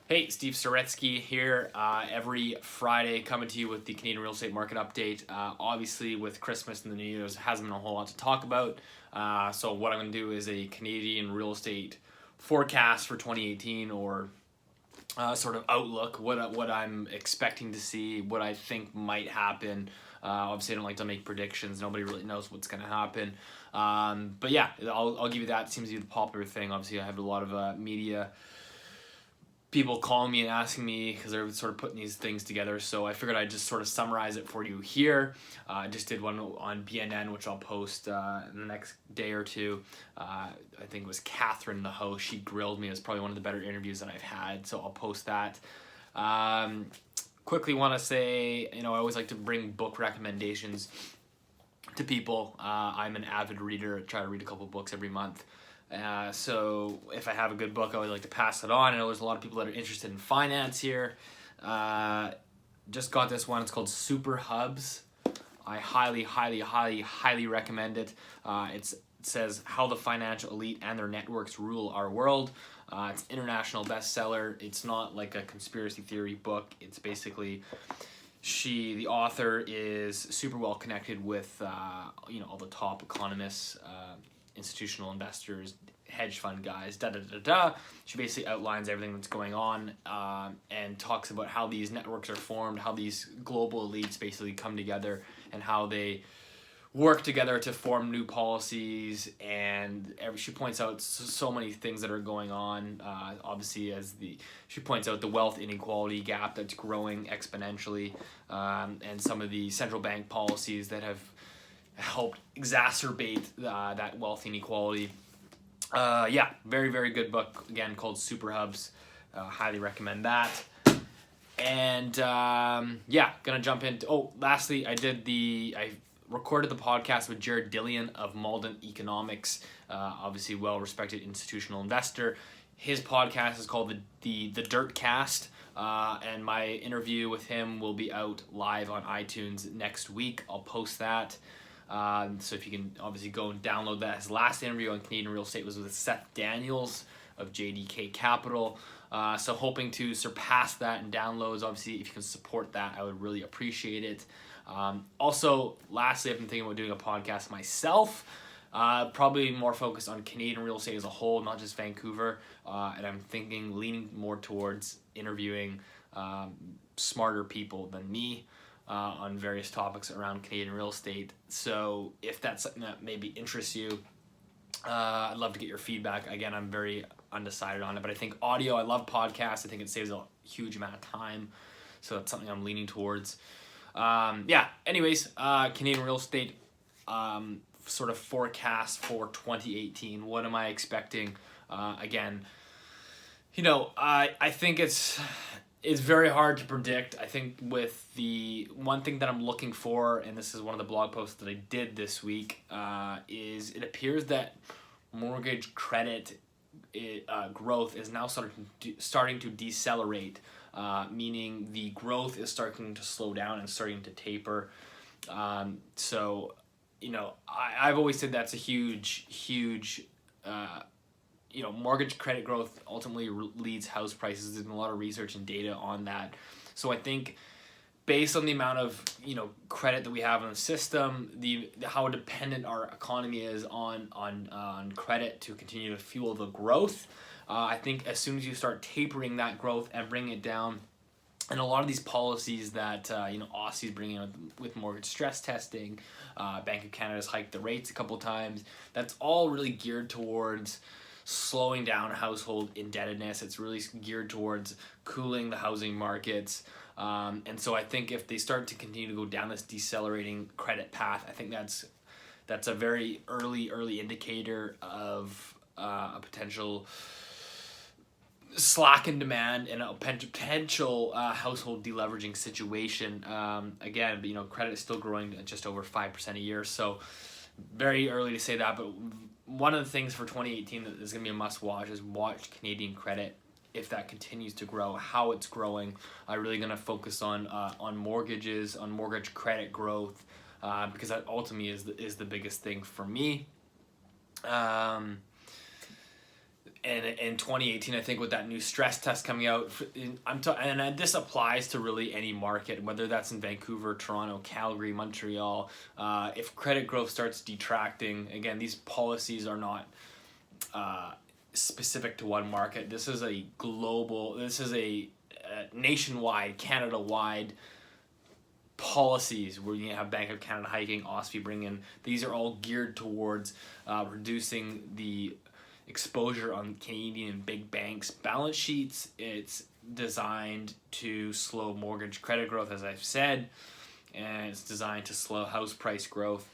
Hey, Steve Saretsky here, every Friday coming to you with the Canadian real estate market update. Obviously, with Christmas and the New Year's, hasn't been a whole lot to talk about. So what I'm going to do is a Canadian real estate forecast for 2018, or sort of outlook, what I'm expecting to see, what I think might happen. Obviously, I don't like to make predictions. Nobody really knows what's going to happen. But yeah, I'll give you that. It seems to be the popular thing. Obviously, I have a lot of media people calling me and asking me because they're sort of putting these things together. So I figured I'd just sort of summarize it for you here. I just did one on BNN, which I'll post in the next day or two. I think it was Catherine, the host. She grilled me. It was probably one of the better interviews that I've had. So I'll post that. Quickly want to say, I always like to bring book recommendations to people. I'm an avid reader. I try to read a couple books every month. So if I have a good book, I always like to pass it on. I know there's a lot of people that are interested in finance here. Just got this one. It's called Super Hubs. I highly recommend it. It says how the financial elite and their networks rule our world. It's an international bestseller. It's not like a conspiracy theory book. It's basically the author is super well connected with all the top economists, institutional investors, hedge fund guys, She basically outlines everything that's going on and talks about how these networks are formed, how these global elites basically come together, and how they work together to form new policies. And she points out so many things that are going on. Obviously, she points out the wealth inequality gap that's growing exponentially, and some of the central bank policies that have helped exacerbate that wealth inequality. Very good book, again, called Super Hubs. Highly recommend that. And gonna jump into, lastly, I recorded the podcast with Jared Dillian of Malden Economics, obviously well-respected institutional investor. His podcast is called the Dirt Cast, and my interview with him will be out live on iTunes next week. I'll post that. So if you can obviously go and download that. His last interview on Canadian real estate was with Seth Daniels of JDK Capital. So hoping to surpass that in downloads. Obviously, if you can support that, I would really appreciate it. Also, lastly, I've been thinking about doing a podcast myself, probably more focused on Canadian real estate as a whole, not just Vancouver. And I'm leaning more towards interviewing smarter people than me on various topics around Canadian real estate. So if that's something that maybe interests you, I'd love to get your feedback. Again, I'm very undecided on it, but I think audio, I love podcasts. I think it saves a huge amount of time. So that's something I'm leaning towards. Anyways, Canadian real estate sort of forecast for 2018. What am I expecting? Again, I think it's very hard to predict. I think with the one thing that I'm looking for, and this is one of the blog posts that I did this week, is it appears that mortgage credit growth is now starting to decelerate, meaning the growth is starting to slow down and starting to taper. So, I've always said that's a huge mortgage credit growth ultimately leads house prices. There's been a lot of research and data on that. So I think based on the amount of credit that we have in the system, how dependent our economy is on credit to continue to fuel the growth, I think as soon as you start tapering that growth and bringing it down, and a lot of these policies that OSFI is bringing out with mortgage stress testing, Bank of Canada's hiked the rates a couple times. That's all really geared towards slowing down household indebtedness. It's really geared towards cooling the housing markets. And so I think if they start to continue to go down this decelerating credit path, I think that's a very early indicator of a potential slack in demand and a potential household deleveraging situation. Again, credit is still growing at just over 5% a year, so very early to say that. But one of the things for 2018 that is going to be a must watch is watch Canadian credit. If that continues to grow, how it's growing. I'm really going to focus on mortgages, on mortgage credit growth, because that ultimately is the biggest thing for me. And in 2018, I think with that new stress test coming out, this applies to really any market, whether that's in Vancouver, Toronto, Calgary, Montreal. If credit growth starts detracting, again, these policies are not specific to one market. This is a nationwide, Canada-wide policies where you have Bank of Canada hiking, OSFI bringing. These are all geared towards reducing the exposure on Canadian and big banks' balance sheets. It's designed to slow mortgage credit growth, as I've said, and it's designed to slow house price growth.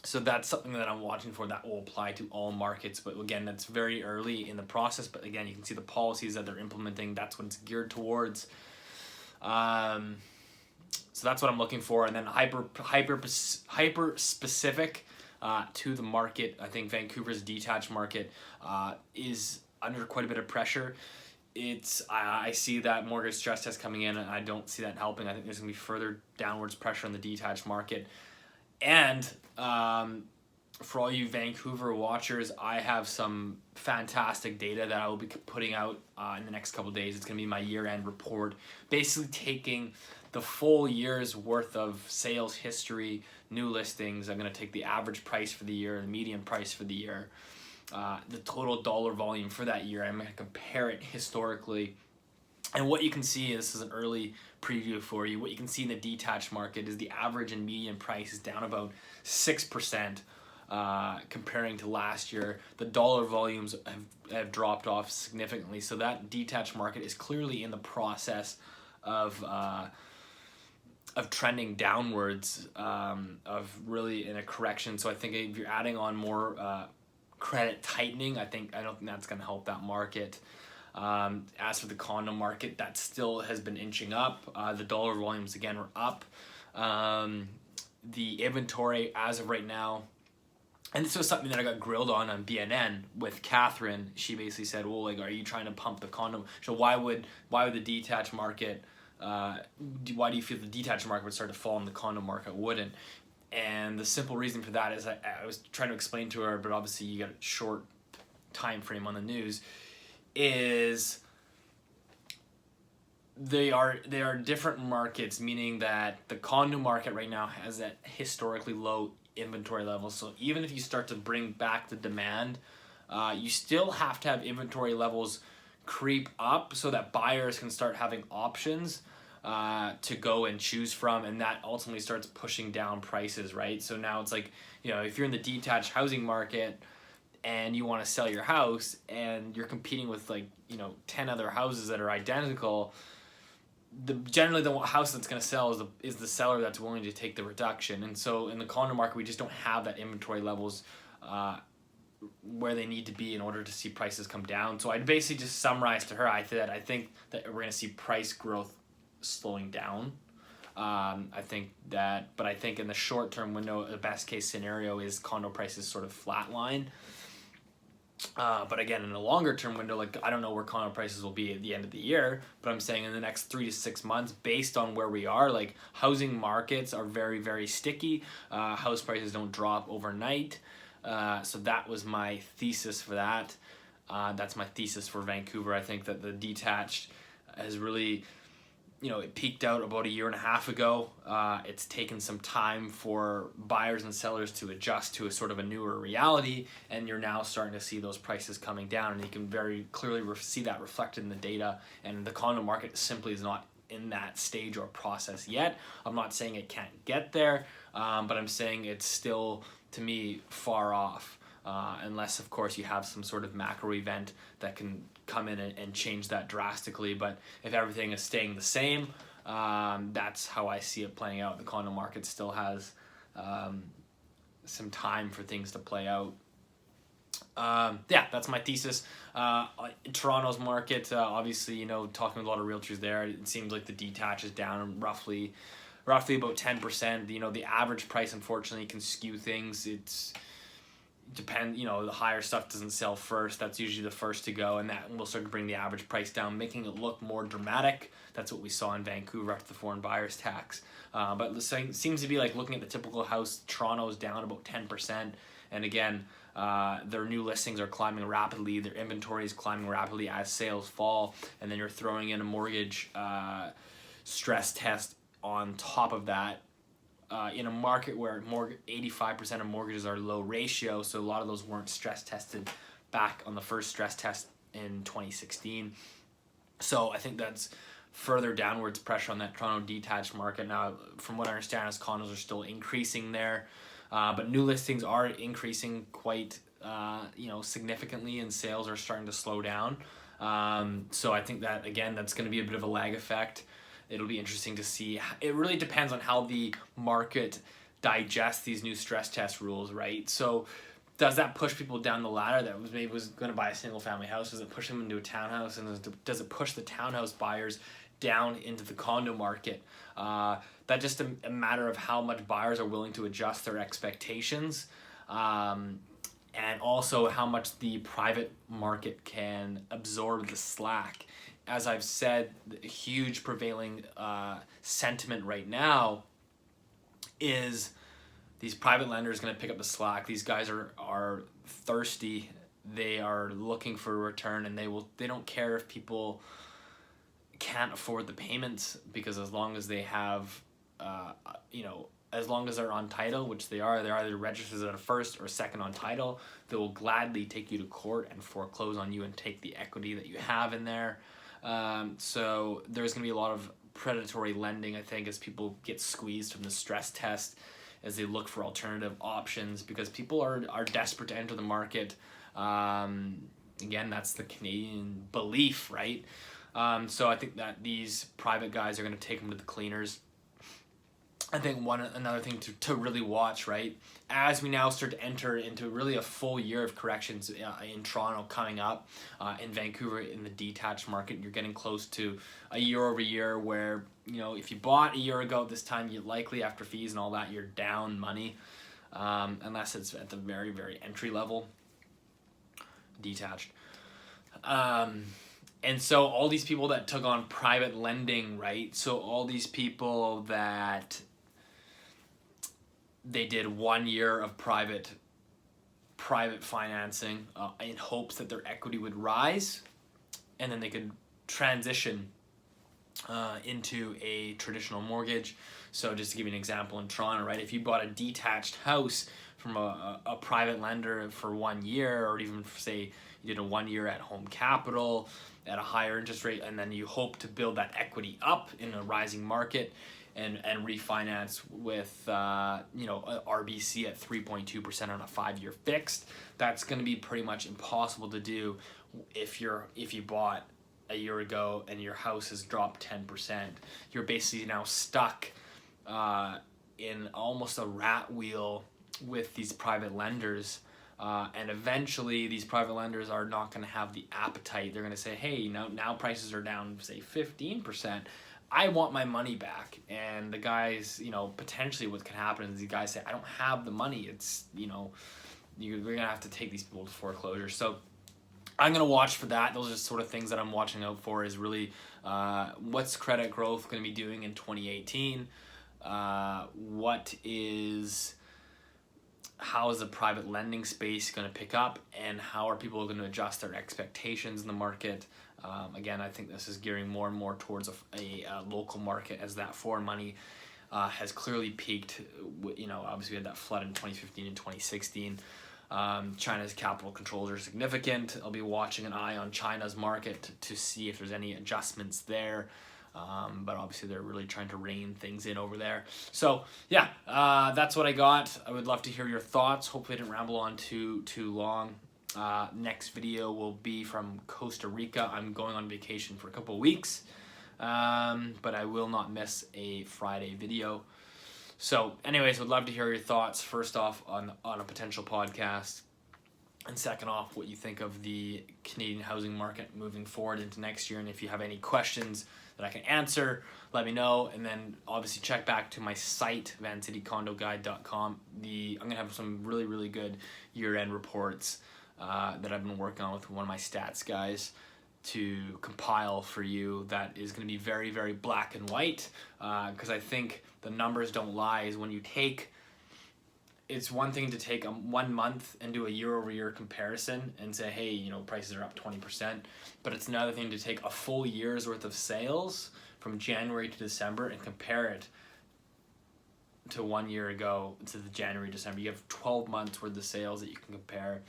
So that's something that I'm watching for that will apply to all markets. But again, that's very early in the process. But again, you can see the policies that they're implementing. That's what it's geared towards. So that's what I'm looking for. And then hyper specific to the market. I think Vancouver's detached market is under quite a bit of pressure. I see that mortgage stress test coming in, and I don't see that helping. I think there's going to be further downwards pressure on the detached market. And for all you Vancouver watchers, I have some fantastic data that I will be putting out in the next couple of days. It's going to be my year-end report, basically taking the full year's worth of sales history, new listings. I'm going to take the average price for the year, the median price for the year, the total dollar volume for that year. I'm going to compare it historically. And what you can see, this is an early preview for you, what you can see in the detached market is the average and median price is down about 6% comparing to last year. The dollar volumes have dropped off significantly. So that detached market is clearly in the process of trending downwards, of really in a correction. So I think if you're adding on more credit tightening, I don't think that's going to help that market. As for the condo market, that still has been inching up. The dollar volumes again were up. The inventory as of right now, and this was something that I got grilled on BNN with Catherine. She basically said, well, like, are you trying to pump the condo? So why would the detached market, why do you feel the detached market would start to fall and the condo market wouldn't? And the simple reason for that is I was trying to explain to her, but obviously you got a short time frame on the news, is they are different markets, meaning that the condo market right now has that historically low inventory level. So even if you start to bring back the demand, you still have to have inventory levels creep up so that buyers can start having options to go and choose from, and that ultimately starts pushing down prices, right? So now it's like, if you're in the detached housing market and you want to sell your house and you're competing with 10 other houses that are identical, generally the house that's going to sell is the seller that's willing to take the reduction. And so in the condo market, we just don't have that inventory levels where they need to be in order to see prices come down. So I'd basically just summarize to her, I think that we're going to see price growth slowing down. I think in the short term window, the best case scenario is condo prices sort of flatline. But again, in a longer term window, I don't know where condo prices will be at the end of the year, but I'm saying in the next 3 to 6 months, based on where we are, housing markets are very, very sticky. House prices don't drop overnight. So that was my thesis for that. That's my thesis for Vancouver. I think that the detached has really, it peaked out about a year and a half ago. It's taken some time for buyers and sellers to adjust to a sort of a newer reality, and you're now starting to see those prices coming down, and you can very clearly see that reflected in the data. And the condo market simply is not in that stage or process yet. I'm not saying it can't get there, but I'm saying it's still, to me, far off. Unless, of course, you have some sort of macro event that can come in and change that drastically. But if everything is staying the same, that's how I see it playing out. The condo market still has some time for things to play out. That's my thesis. Toronto's market, obviously, talking with a lot of realtors there, it seems like the detached is down roughly about 10%. The average price, unfortunately, can skew things. The higher stuff doesn't sell first. That's usually the first to go, and that will start to bring the average price down, making it look more dramatic. That's what we saw in Vancouver after the foreign buyers tax. But it seems to be looking at the typical house, Toronto's down about 10%. And again, Their new listings are climbing rapidly. Their inventory is climbing rapidly as sales fall. And then you're throwing in a mortgage stress test on top of that. In a market where 85% of mortgages are low ratio, so a lot of those weren't stress tested back on the first stress test in 2016. So I think that's further downwards pressure on that Toronto detached market. Now, from what I understand, is condos are still increasing there, but new listings are increasing quite significantly, and sales are starting to slow down. So I think that, again, that's going to be a bit of a lag effect. It'll be interesting to see. It really depends on how the market digests these new stress test rules, right? So does that push people down the ladder that was going to buy a single family house? Does it push them into a townhouse? And does it push the townhouse buyers down into the condo market? That's just a matter of how much buyers are willing to adjust their expectations, and also how much the private market can absorb the slack. As I've said, the huge prevailing sentiment right now is these private lenders going to pick up the slack. These guys are thirsty. They are looking for a return, and they don't care if people can't afford the payments, because as long as they have, as long as they're on title, which they're either registered as a first or second on title, they will gladly take you to court and foreclose on you and take the equity that you have in there. So there's going to be a lot of predatory lending, I think, as people get squeezed from the stress test, as they look for alternative options, because people are desperate to enter the market. Again, that's the Canadian belief, right? So I think that these private guys are going to take them to the cleaners. I think another thing to really watch, right, as we now start to enter into really a full year of corrections in Toronto coming up, in Vancouver in the detached market, you're getting close to a year over year where, if you bought a year ago at this time, you likely, after fees and all that, you're down money, unless it's at the very, very entry level detached. And so all these people that took on private lending, right, so all these people that they did 1 year of private financing in hopes that their equity would rise, and then they could transition into a traditional mortgage. So just to give you an example, in Toronto, right, if you bought a detached house from a private lender for 1 year, or even say you did a 1 year at Home Capital at a higher interest rate, and then you hope to build that equity up in a rising market, and refinance with RBC at 3.2% on a 5-year fixed. That's going to be pretty much impossible to do if you bought a year ago and your house has dropped 10%. You're basically now stuck in almost a rat wheel with these private lenders. And eventually these private lenders are not going to have the appetite. They're going to say, hey, now prices are down, say 15%. I want my money back. And the guys, potentially what can happen is the guys say, I don't have the money. It's, we're going to have to take these people to foreclosure. So I'm going to watch for that. Those are sort of things that I'm watching out for, is really what's credit growth going to be doing in 2018? How is the private lending space going to pick up, and how are people going to adjust their expectations in the market? Again, I think this is gearing more and more towards a local market, as that foreign money has clearly peaked. Obviously we had that flood in 2015 and 2016. China's capital controls are significant. I'll be watching an eye on China's market to see if there's any adjustments there. But obviously they're really trying to rein things in over there. So yeah, that's what I got. I would love to hear your thoughts. Hopefully I didn't ramble on too long. Next video will be from Costa Rica. I'm going on vacation for a couple of weeks, but I will not miss a Friday video. So anyways, would love to hear your thoughts, first off on a potential podcast, and second off, what you think of the Canadian housing market moving forward into next year. And if you have any questions that I can answer, let me know. And then obviously check back to my site, vancitycondoguide.com. I'm going to have some really, really good year-end reports that I've been working on with one of my stats guys to compile for you. That is going to be very, very black and white, because I think the numbers don't lie. Is when you take it's one thing to take 1 month and do a year-over-year comparison and say, hey, you know, prices are up 20%, but it's another thing to take a full year's worth of sales from January to December and compare it to 1 year ago to the January, December. You have 12 months worth of sales that you can compare.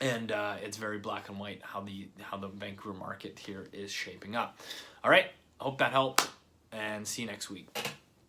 And it's very black and white how the Vancouver market here is shaping up. All right, I hope that helped, and see you next week.